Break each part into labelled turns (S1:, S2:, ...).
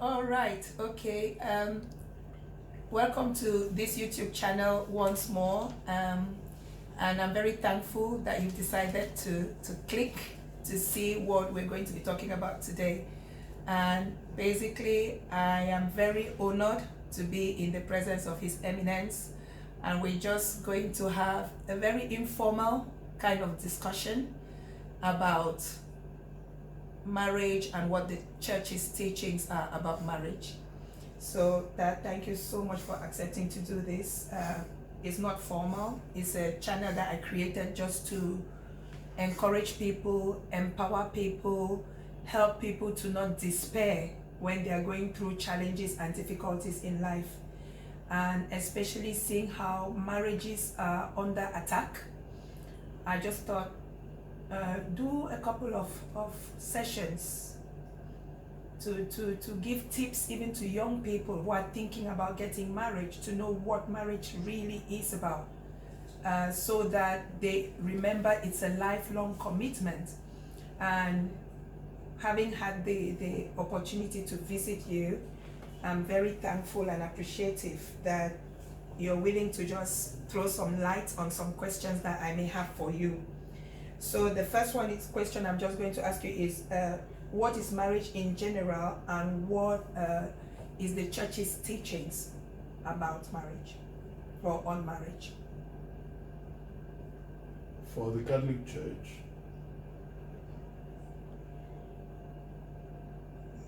S1: All right, okay. Welcome to this YouTube channel once more. And I'm very thankful that you've decided to click to see what we're going to be talking about today. And basically, I am very honored to be in the presence of His Eminence. And we're just going to have a very informal kind of discussion about marriage and what the church's teachings are about marriage. So thank you so much for accepting to do this. It's not formal. It's a channel that I created just to encourage people, empower people, help people to not despair when they are going through challenges and difficulties in life. And especially seeing how marriages are under attack. I just thought do a couple of sessions to give tips even to young people who are thinking about getting married, to know what marriage really is about, so that they remember it's a lifelong commitment. And having had the opportunity to visit you, I'm very thankful and appreciative that you're willing to just throw some light on some questions that I may have for you. So the first question I'm just going to ask you is, what is marriage in general, and what is the church's teachings about marriage or on marriage?
S2: For the Catholic Church,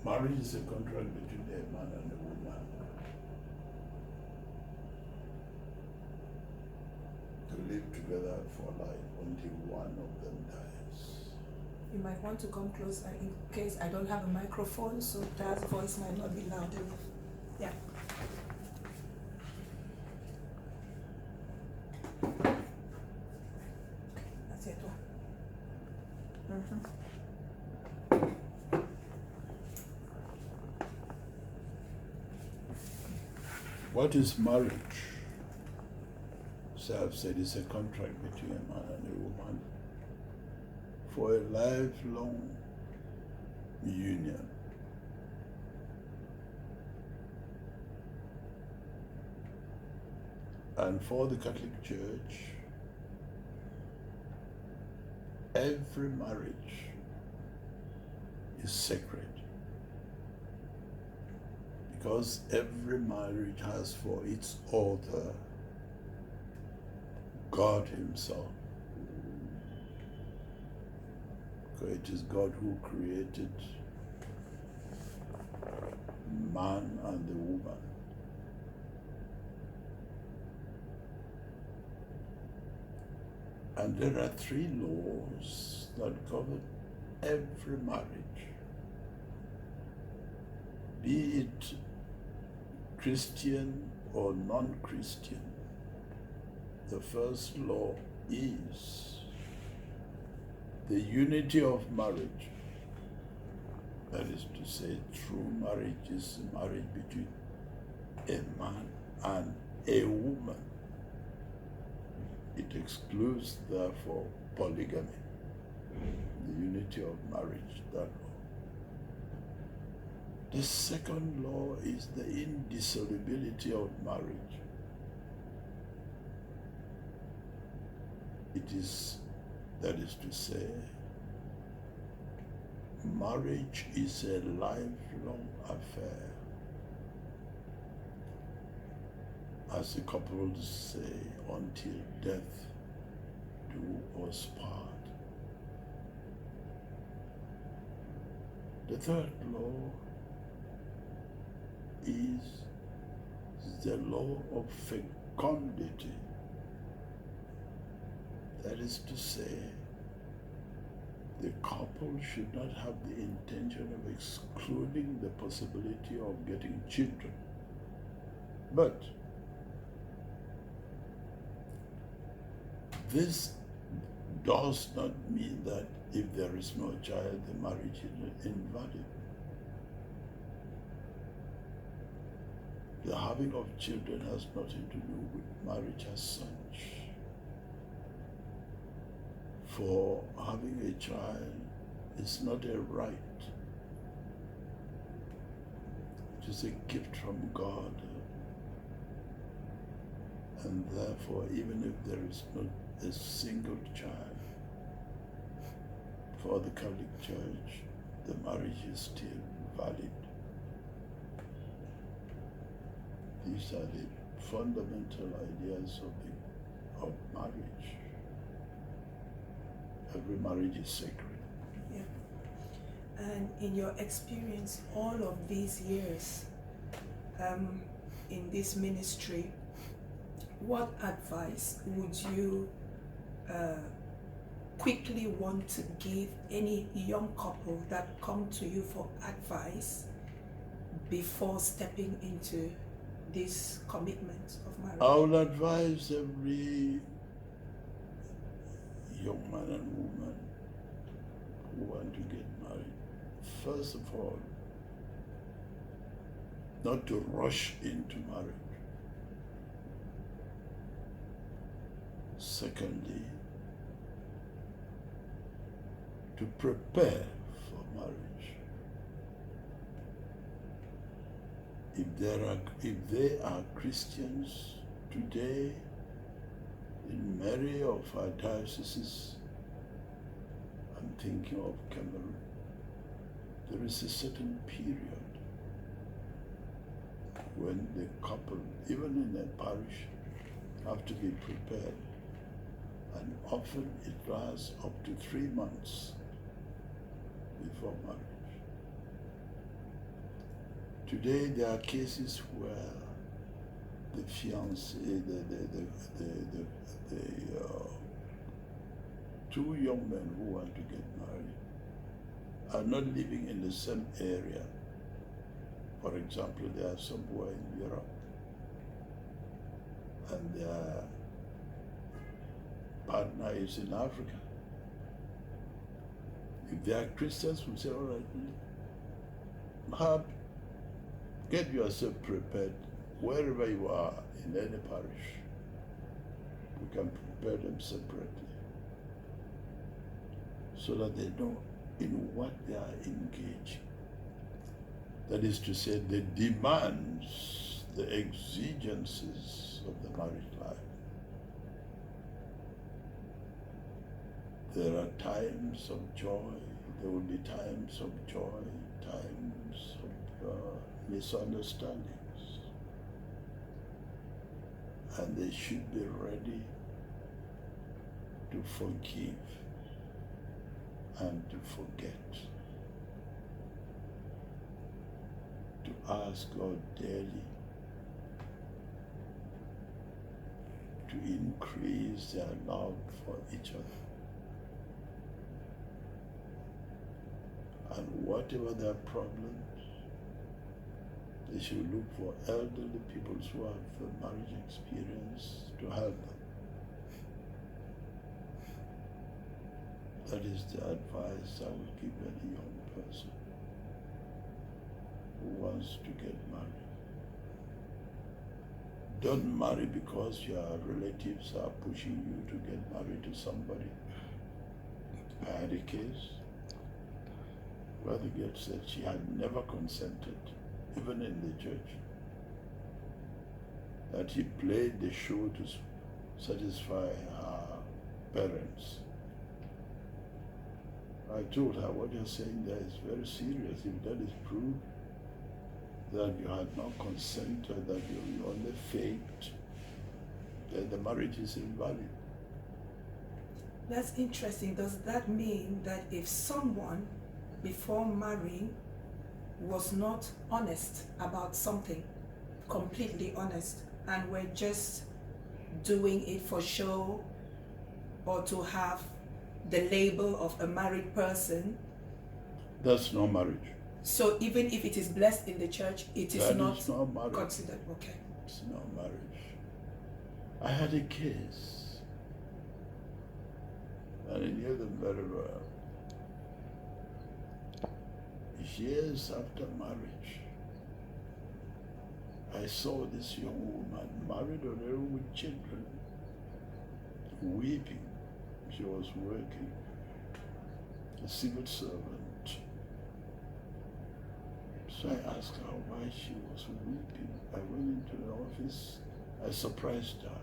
S2: marriage is a contract between a man and a woman to live together for life until one of them dies.
S1: You might want to come closer in case I don't have a microphone, so that voice might not be loud enough. Yeah. That's it.
S2: What is marriage? So I've said it's a contract between a man and a woman for a lifelong union. And for the Catholic Church, every marriage is sacred, because every marriage has for its author God Himself. So it is God who created man and the woman. And there are 3 laws that govern every marriage, be it Christian or non-Christian. The first law is the unity of marriage. That is to say, true marriage is a marriage between a man and a woman. It excludes, therefore, polygamy. The unity of marriage, that law. The second law is the indissolubility of marriage. That is to say, marriage is a lifelong affair. As the couples say, until death do us part. The third law is the law of fecundity. That is to say, the couple should not have the intention of excluding the possibility of getting children. But this does not mean that if there is no child, the marriage is invalid. The having of children has nothing to do with marriage as such. For having a child is not a right. It is a gift from God. And therefore, even if there is not a single child for the Catholic Church, the marriage is still valid. These are the fundamental ideas of marriage. Every marriage is sacred.
S1: Yeah. And in your experience, all of these years in this ministry, what advice would you quickly want to give any young couple that come to you for advice before stepping into this commitment of marriage?
S2: I would advise every young man and woman who want to get married, first of all, not to rush into marriage. Secondly, to prepare for marriage. If they are Christians today, in many of our dioceses, I'm thinking of Cameroon, there is a certain period when the couple, even in a parish, have to be prepared. And often it lasts up to 3 months before marriage. Today there are cases where the fiancé, two young men who want to get married are not living in the same area. For example, they are somewhere in Europe, and their partner is in Africa. If they are Christians, we say, all right, get yourself prepared wherever you are in any parish. You can prepare them separately so that they know in what they are engaging. That is to say, the demands, the exigencies of the married life. There are times of joy, there will be times of joy, times of misunderstandings. And they should be ready to forgive and to forget. To ask God daily to increase their love for each other. And whatever their problems, they should look for elderly people who have the marriage experience to help them. That is the advice I would give any young person who wants to get married. Don't marry because your relatives are pushing you to get married to somebody. I had a case where the girl said she had never consented, even in the church, that he played the show to satisfy her parents. I told her, what you're saying there is very serious. If that is proved that you had not consented, that you only faked, then the marriage is invalid.
S1: That's interesting. Does that mean that if someone before marrying was not honest about something, completely honest, and were just doing it for show or to have the label of a married person,
S2: that's no marriage.
S1: So even if it is blessed in the church, it is not considered? Okay.
S2: It's no marriage. I had a case, and I knew them very well. Years after marriage, I saw this young woman, married already with children, weeping. She was working, a civil servant, So I asked her why she was weeping. I went into the office. I surprised her.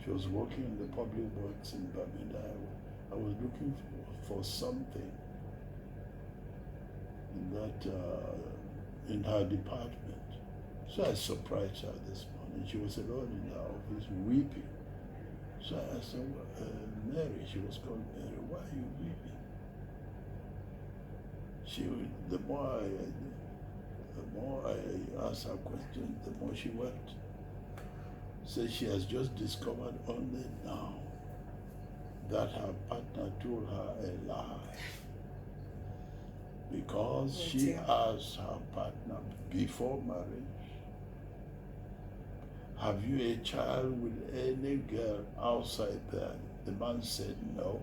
S2: She was working in the public works in Bermuda. I was looking for something in that in her department. So I surprised her this morning. She was alone in her office weeping. So I asked her, Mary, she was called Mary, why are you weeping? The more I asked her questions, the more she wept. So she has just discovered only now that her partner told her a lie. Because she asked her partner before marriage, have you a child with any girl outside there? The man said no.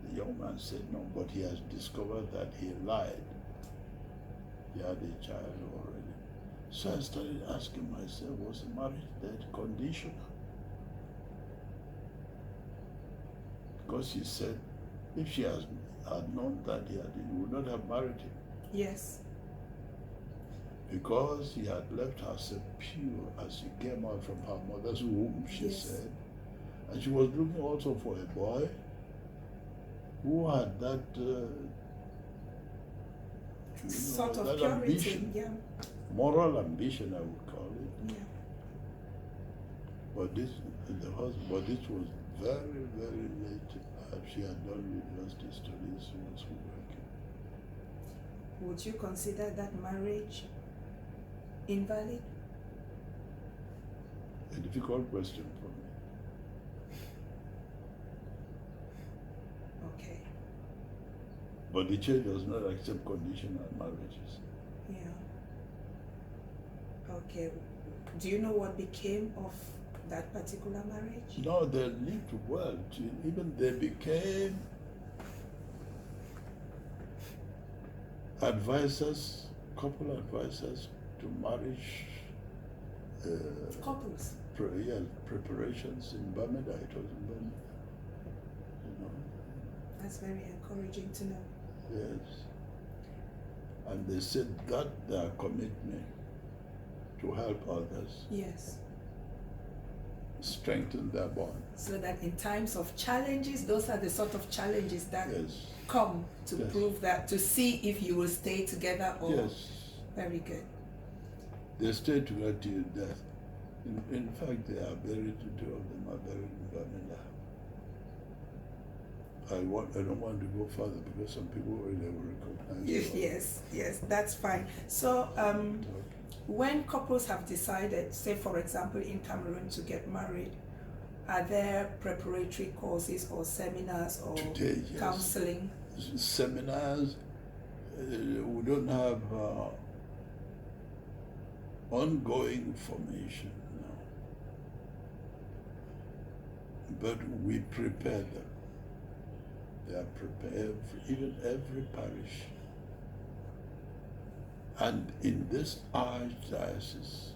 S2: The young man said no, but he has discovered that he lied. He had a child already. So I started asking myself, was the marriage dead conditional? Because she said, if she had known that he would not have married him.
S1: Yes.
S2: Because he had left her so pure as she came out from her mother's womb, she said. And she was looking also for a boy who had that
S1: sort of
S2: that
S1: purity,
S2: ambition, moral ambition, I would call it.
S1: Yeah.
S2: But this was very, very late. She had done university studies. She was working.
S1: Would you consider that marriage invalid?
S2: A difficult question for me.
S1: Okay.
S2: But the church does not accept conditional marriages.
S1: Yeah. Okay. Do you know what became of that particular marriage?
S2: No, they lived well. Even they became advisors, couple advisors to marriage.
S1: Couples.
S2: Preparations in Bermuda. It was in Bermuda.
S1: That's very encouraging to know.
S2: Yes. And they said that their commitment to help others.
S1: Yes.
S2: Strengthen their bond.
S1: So that in times of challenges, those are the sort of challenges that come to prove that, to see if you will stay together or...
S2: Yes.
S1: Very good.
S2: They stay together till death. In fact, they are buried, the two of them are buried in Bermuda. I don't want to go further because some people really will recognize.
S1: Yes, that's fine. So, when couples have decided, say for example in Cameroon, to get married, are there preparatory courses or seminars or counseling?
S2: Seminars. We don't have ongoing formation now, but we prepare them. They are prepared, even every parish. And in this archdiocese,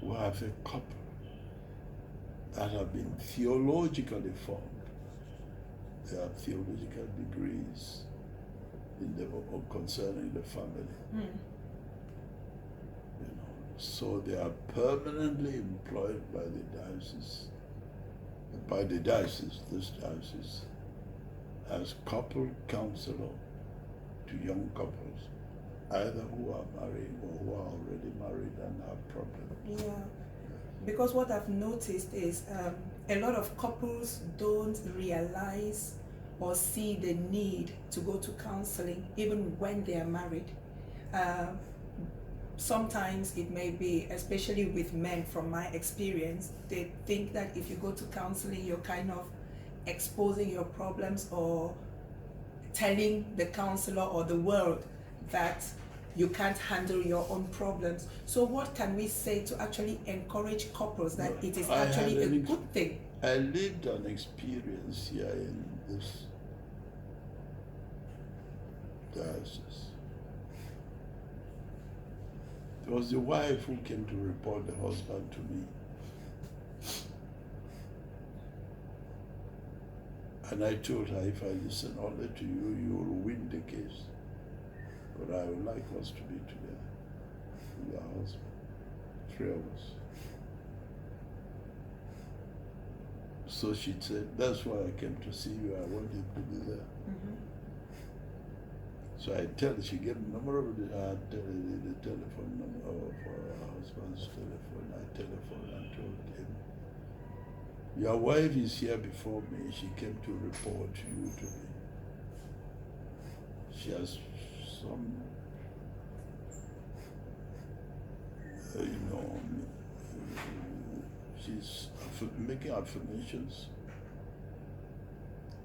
S2: we have a couple that have been theologically formed. They have theological degrees concerning the family. So they are permanently employed by the diocese, this diocese, as couple counselor to young couples, either who are married or who are already married and have problems.
S1: Yeah, because what I've noticed is a lot of couples don't realize or see the need to go to counseling even when they are married. Sometimes it may be, especially with men from my experience, they think that if you go to counseling, you're kind of exposing your problems or telling the counselor or the world that you can't handle your own problems. So what can we say to actually encourage couples that it is actually a good thing?
S2: I lived an experience here in this diocese. It was the wife who came to report the husband to me. And I told her, if I listen only to you, you will win the case. but I would like us to be together with our husband, 3 of us. So she said, that's why I came to see you. I wanted to be there.
S1: Mm-hmm.
S2: So I tell her, she gave the number of the telephone number of her husband's telephone. I telephoned and told him, your wife is here before me. She came to report you to me. She has some, she's making affirmations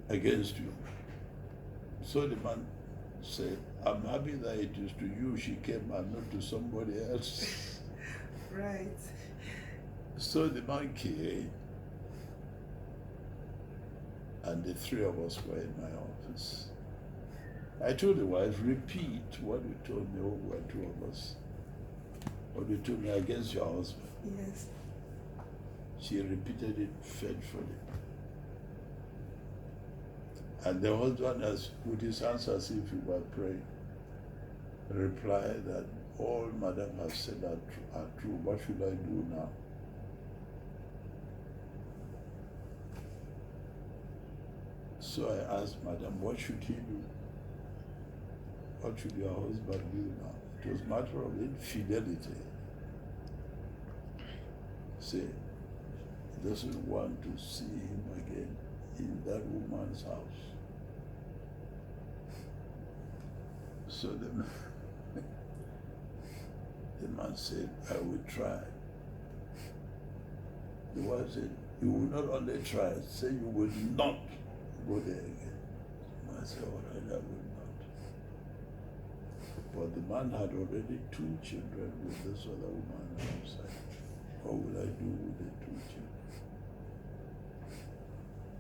S2: against you. So the man said, I'm happy that it is to you she came and not to somebody else.
S1: Right.
S2: So the man came, and the 3 of us were in my office. I told the wife, repeat what you told me. Oh, we're 2 of us. What you told me against your husband.
S1: Yes.
S2: She repeated it faithfully. And the husband, has with his hands as if he were praying, replied that all Madam has said are true. What should I do now? So I asked Madam, what should he do? What should your husband do now? It was a matter of infidelity. Say, he doesn't want to see him again in that woman's house. So the man said, I will try. The wife said, you will not only try, say you will not go there again. I said, all right, I will not. But the man had already 2 children with this other woman outside. What will I do with the 2 children?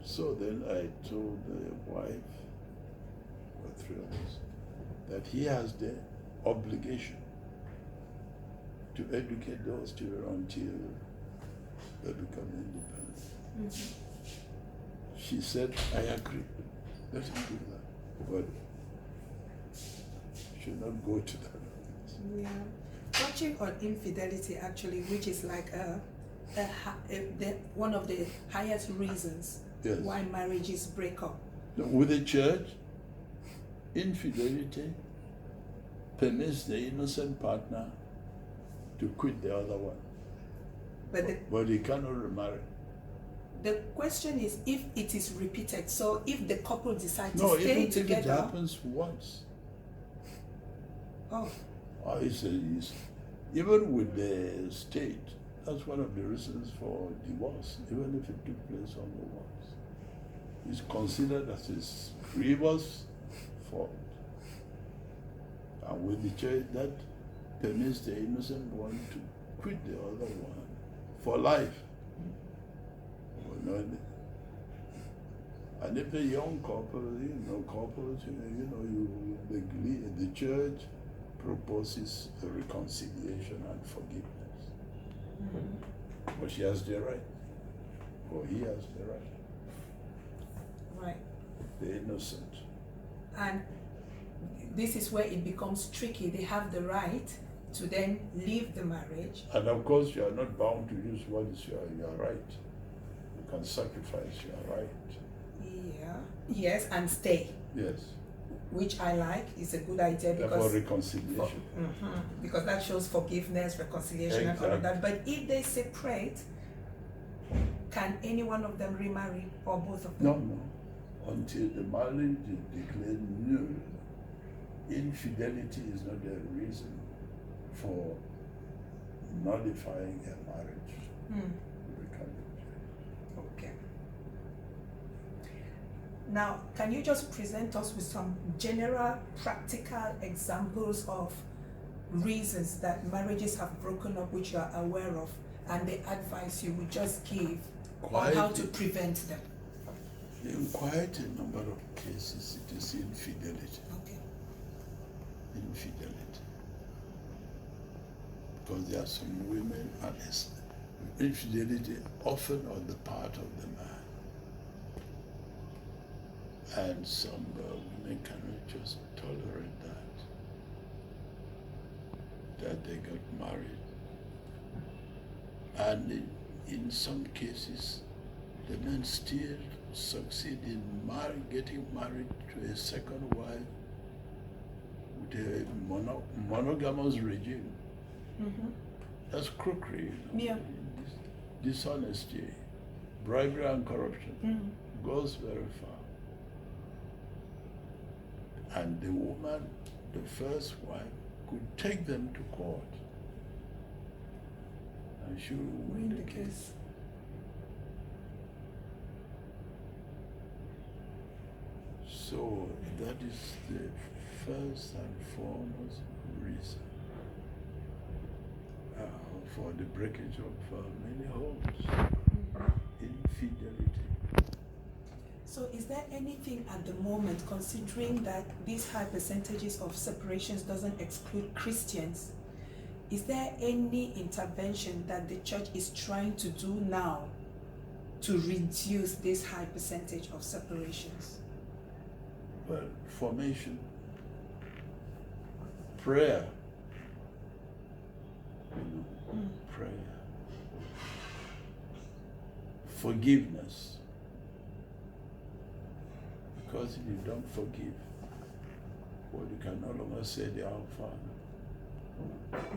S2: So then I told the wife, or 3 of us, that he has the obligation to educate those children until they become independent. Mm-hmm. She said, I agree. Let him do that. But should not go to that.
S1: Yeah. Touching on infidelity, actually, which is like one of the highest reasons why marriages break up.
S2: With the church, infidelity permits the innocent partner to quit the other one. But he cannot remarry.
S1: The question is if it is repeated. So if the couple decide to stay
S2: even
S1: together.
S2: If it happens once.
S1: Oh.
S2: Even with the state, that's one of the reasons for divorce, even if it took place only once. It's considered as a grievous fault. And with the church, that permits the innocent one to quit the other one for life. And if a young couple, the church proposes a reconciliation and forgiveness. Mm-hmm. But she has the right, or he has the right.
S1: Right.
S2: The innocent.
S1: And this is where it becomes tricky. They have the right to then leave the marriage.
S2: And of course, you are not bound to use what is your right. You can sacrifice your right.
S1: Yeah. Yes, and stay.
S2: Yes.
S1: Which I like, is a good idea because
S2: for reconciliation.
S1: Because that shows forgiveness, reconciliation, and all of that. But if they separate, can any one of them remarry, or both of them?
S2: No. Until the marriage is declared null. Infidelity is not a reason for nullifying a marriage.
S1: Okay. Now, can you just present us with some general practical examples of reasons that marriages have broken up which you are aware of, and the advice you would just give on how to prevent them?
S2: In quite a number of cases, it is infidelity.
S1: Okay.
S2: Infidelity. Because there are some women, and infidelity often on the part of the man. And some women cannot just tolerate that. that they got married. And in some cases, the men still succeed in getting married to a second wife with a monogamous regime.
S1: Mm-hmm.
S2: That's crookery.
S1: Yeah.
S2: Dishonesty, bribery and corruption goes very far. And the woman, the first wife, could take them to court. And she would win the case. So that is the first and foremost reason for the breakage of many homes. Infidelity.
S1: So is there anything at the moment, considering that these high percentages of separations doesn't exclude Christians, is there any intervention that the church is trying to do now to reduce this high percentage of separations?
S2: Well, formation, prayer, prayer, forgiveness. Because if you don't forgive, well, you can no longer say the Our Father.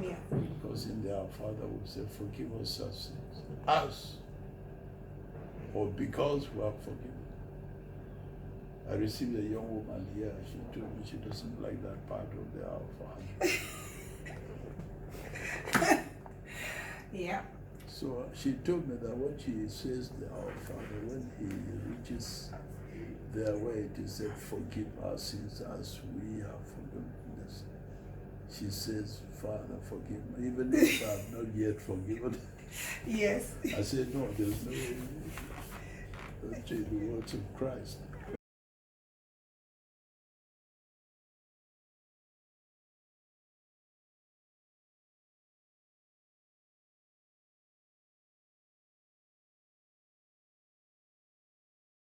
S1: Yeah.
S2: Because in the Our Father we say, forgive us our sins. Us. Or because we are forgiven. I received a young woman here. She told me she doesn't like that part of the Our Father.
S1: Yeah.
S2: So she told me that when she says the Our Father, when he reaches there where it is said, forgive our sins as we have forgiven us, she says, Father, forgive me, even if I have not yet forgiven.
S1: Yes.
S2: I said, no, there's no change the words of Christ.